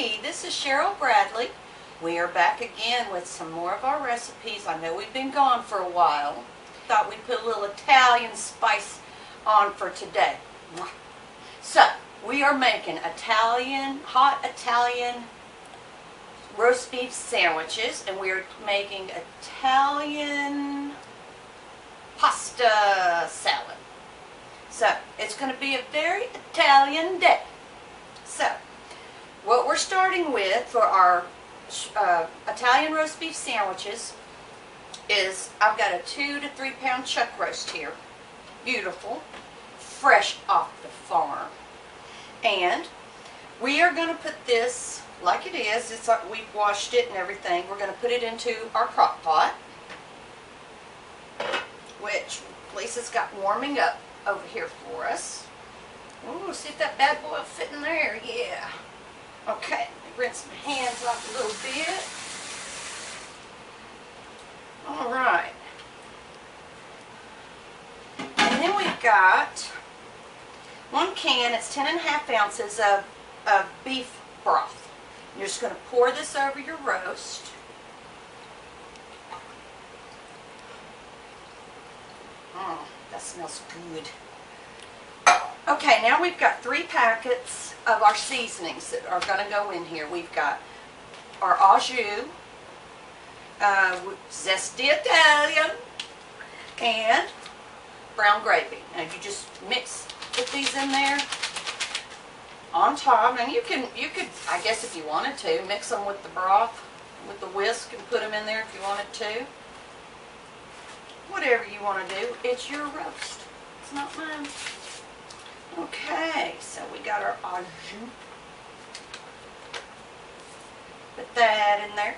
Hey, this is Cheryl Bradley. We are back again with some more of our recipes. I know we've been gone for a while. Thought we'd put a little Italian spice on for today. So, we are making hot Italian roast beef sandwiches, and we are making Italian pasta salad. So, it's going to be a very Italian day. So, what we're starting with for our Italian roast beef sandwiches is I've got a 2 to 3 pound chuck roast here. Beautiful, fresh off the farm. And we are going to put this like it is. We've washed it and everything. We're going to put it into our crock pot, which Lisa's got warming up over here for us. Ooh, see if that bad boy will fit in there. Yeah. Okay, rinse my hands off a little bit. All right. And then we've got 1 can, it's 10.5 ounces of beef broth. You're just going to pour this over your roast. That smells good. Okay, now we've got 3 packets of our seasonings that are going to go in here. We've got our au jus, zesty Italian, and brown gravy. Now you just put these in there on top, and you could, I guess if you wanted to, mix them with the broth, with the whisk, and put them in there if you wanted to. Whatever you want to do, it's your roast. It's not mine. Okay, so we got our au jus. Put that in there.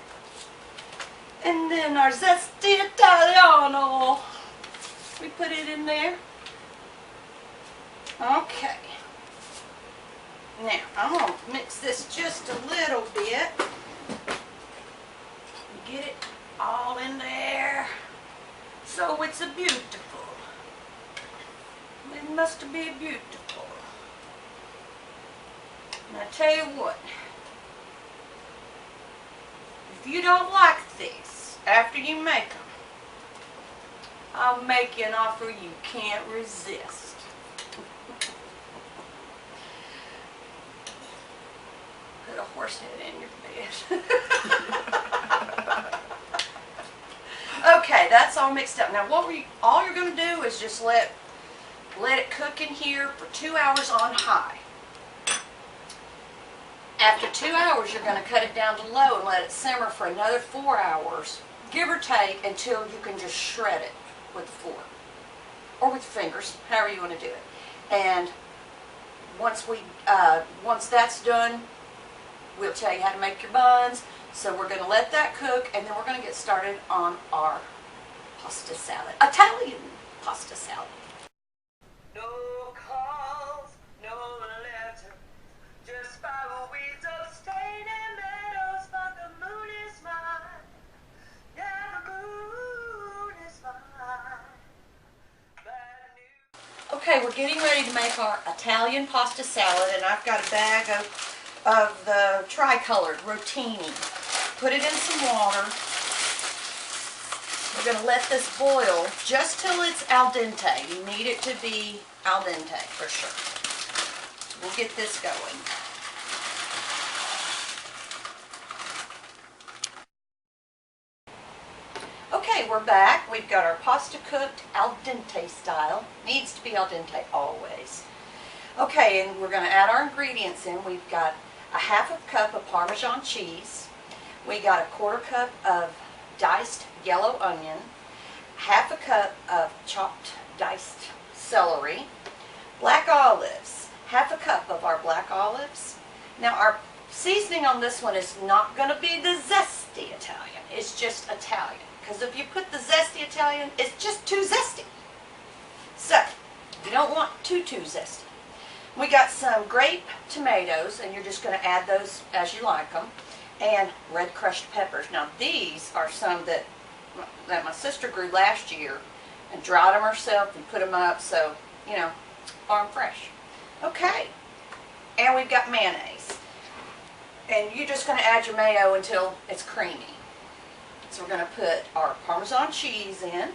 And then our zesty Italiano. We put it in there. Okay. Now, I'm going to mix this just a little bit. Get it all in there. So it's a beautiful. It must be beautiful. And I tell you what, if you don't like these after you make them, I'll make you an offer you can't resist. Put a horse head in your bed. Okay, that's all mixed up. Now, all you're going to do is just let it cook in here for 2 hours on high. After 2 hours, you're going to cut it down to low and let it simmer for another 4 hours, give or take, until you can just shred it with a fork or with fingers, however you want to do it. And once that's done, we'll tell you how to make your buns. So we're going to let that cook, and then we're going to get started on our pasta salad, Italian pasta salad. No calls, no letter, just 5 weeks of staying in meadows, but the moon is mine. Yeah, the moon is mine. Okay, we're getting ready to make our Italian pasta salad, and I've got a bag of the tricolored rotini. Put it in some water. We're going to let this boil just till it's al dente. You need it to be al dente for sure. So we'll get this going. Okay, we're back. We've got our pasta cooked al dente style. Needs to be al dente always. Okay, and we're going to add our ingredients in. We've got a 1/2 cup of Parmesan cheese. We got a 1/4 cup of diced yellow onion, 1/2 cup of chopped diced celery, black olives, 1/2 cup of our black olives. Now our seasoning on this one is not going to be the zesty Italian. It's just Italian. Because if you put the zesty Italian, it's just too zesty. So, you don't want too zesty. We got some grape tomatoes, and you're just going to add those as you like them, and red crushed peppers. Now these are some that my sister grew last year and dried them herself and put them up, so, you know, farm fresh. Okay, and we've got mayonnaise. And you're just going to add your mayo until it's creamy. So we're going to put our Parmesan cheese in.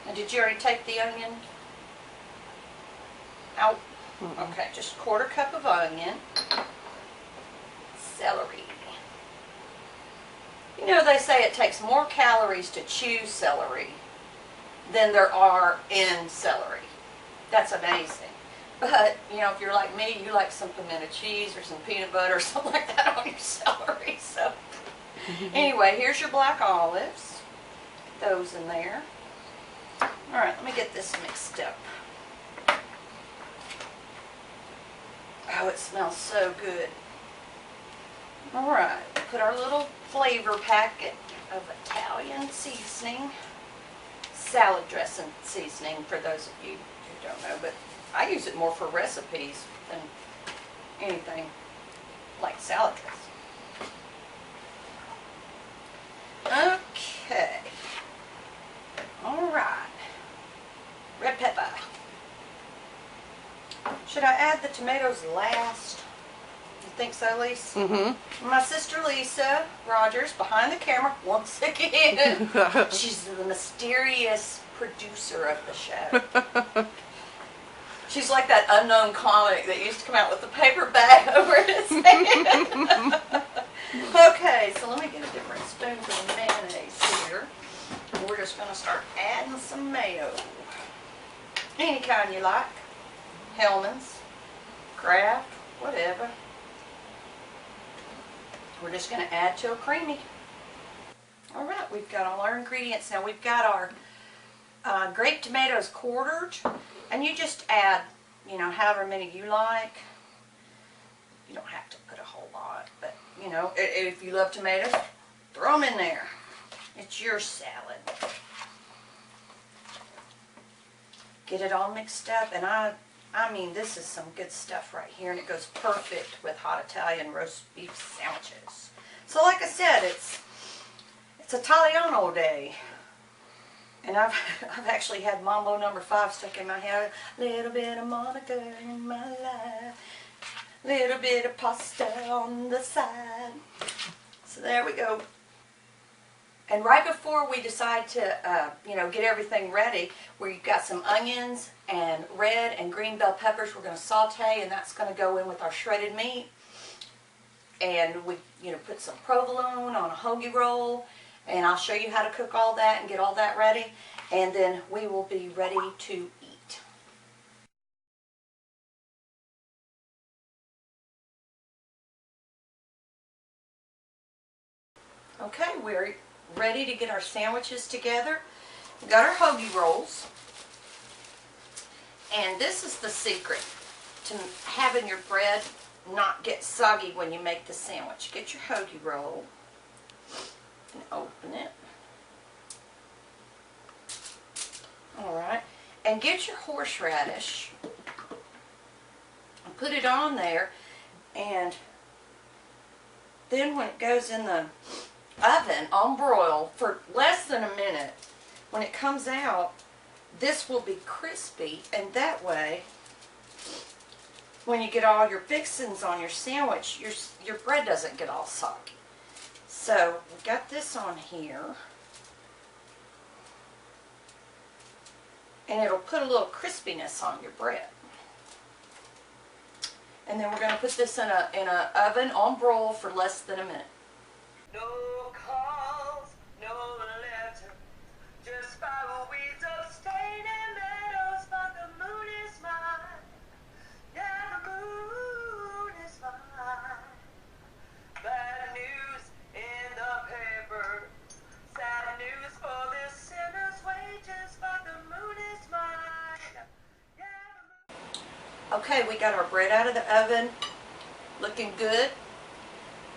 And did you already take the onion out? Okay, just 1/4 cup of onion. Celery. You know, they say it takes more calories to chew celery than there are in celery. That's amazing. But, you know, if you're like me, you like some pimento cheese or some peanut butter or something like that on your celery. So, anyway, here's your black olives. Put those in there. All right, let me get this mixed up. Oh, it smells so good. All right, put our little flavor packet of Italian seasoning, salad dressing seasoning for those of you who don't know, but I use it more for recipes than anything like salad dressing. Okay. All right. Red pepper. Should I add the tomatoes last? You think so, Lisa? Mm-hmm. My sister Lisa Rogers, behind the camera, once again. She's the mysterious producer of the show. She's like that unknown comic that used to come out with the paper bag over his head. Okay, so let me get a different spoon for the mayonnaise here. We're just going to start adding some mayo. Any kind you like. Hellman's, Kraft, whatever. We're just going to add till creamy. All right, we've got all our ingredients now. We've got our grape tomatoes quartered, and you just add, you know, however many you like. You don't have to put a whole lot, but, you know, if you love tomatoes, throw them in there. It's your salad. Get it all mixed up, and I mean, this is some good stuff right here, and it goes perfect with hot Italian roast beef sandwiches. So like I said, it's Italiano day. And I've actually had Mambo number 5 stuck in my head. Little bit of Monica in my life. Little bit of pasta on the side. So there we go. And right before we decide to, you know, get everything ready, we've got some onions and red and green bell peppers we're going to saute, and that's going to go in with our shredded meat. And we, you know, put some provolone on a hoagie roll, and I'll show you how to cook all that and get all that ready, and then we will be ready to eat. Okay, we're ready to get our sandwiches together. We've got our hoagie rolls. And this is the secret to having your bread not get soggy when you make the sandwich. Get your hoagie roll and open it. Alright. And get your horseradish and put it on there. And then when it goes in the oven on broil for less than a minute, when it comes out, this will be crispy, and that way when you get all your fixings on your sandwich, your bread doesn't get all soggy. So we've got this on here, and it'll put a little crispiness on your bread. And then we're going to put this in a oven on broil for less than a minute. No calls, no letter, just 5 weeks of staying in meadows, but the moon is mine. Yeah, the moon is mine. Bad news in the paper, sad news for this sinner's wages, but the moon is mine. Yeah, the moon. Okay, we got our bread out of the oven, looking good.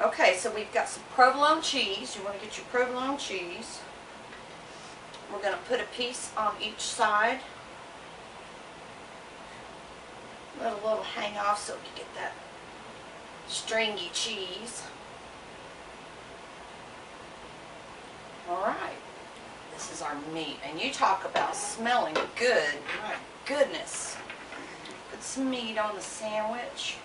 Okay, so we've got some provolone cheese. You want to get your provolone cheese. We're going to put a piece on each side. Let a little hang off so you get that stringy cheese. Alright, this is our meat. And you talk about smelling good. My goodness. Put some meat on the sandwich.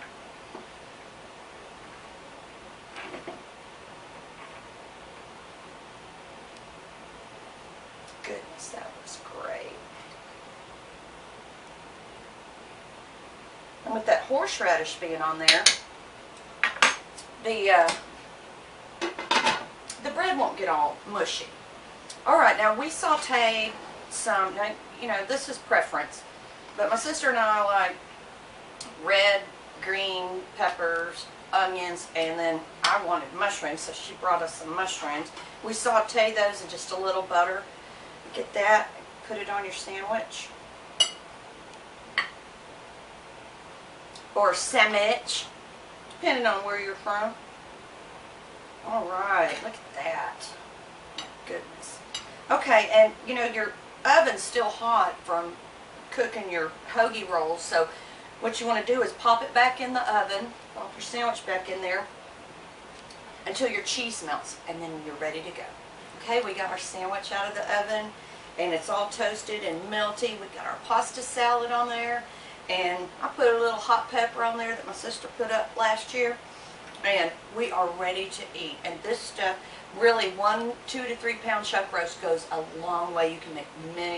goodness, that was great. And with that horseradish being on there, the bread won't get all mushy. All right, now we sauteed some, now, you know, this is preference, but my sister and I like red, green peppers, onions, and then I wanted mushrooms, so she brought us some mushrooms. We saute those in just a little butter. Get that, put it on your sandwich. Or sandwich, depending on where you're from. All right, look at that. My goodness. Okay, and you know, your oven's still hot from cooking your hoagie rolls, so what you want to do is pop it back in the oven, pop your sandwich back in there until your cheese melts, and then you're ready to go. Okay, we got our sandwich out of the oven, and it's all toasted and melty. We got our pasta salad on there, and I put a little hot pepper on there that my sister put up last year, and we are ready to eat. And this stuff, really, 1 2 to 3 pound chuck roast goes a long way. You can make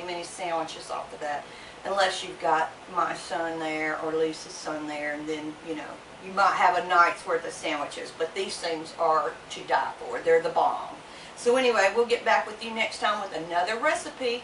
many sandwiches off of that, unless you've got my son there or Lisa's son there, and then, you know, you might have a night's worth of sandwiches, but these things are to die for. They're the bomb. So anyway, we'll get back with you next time with another recipe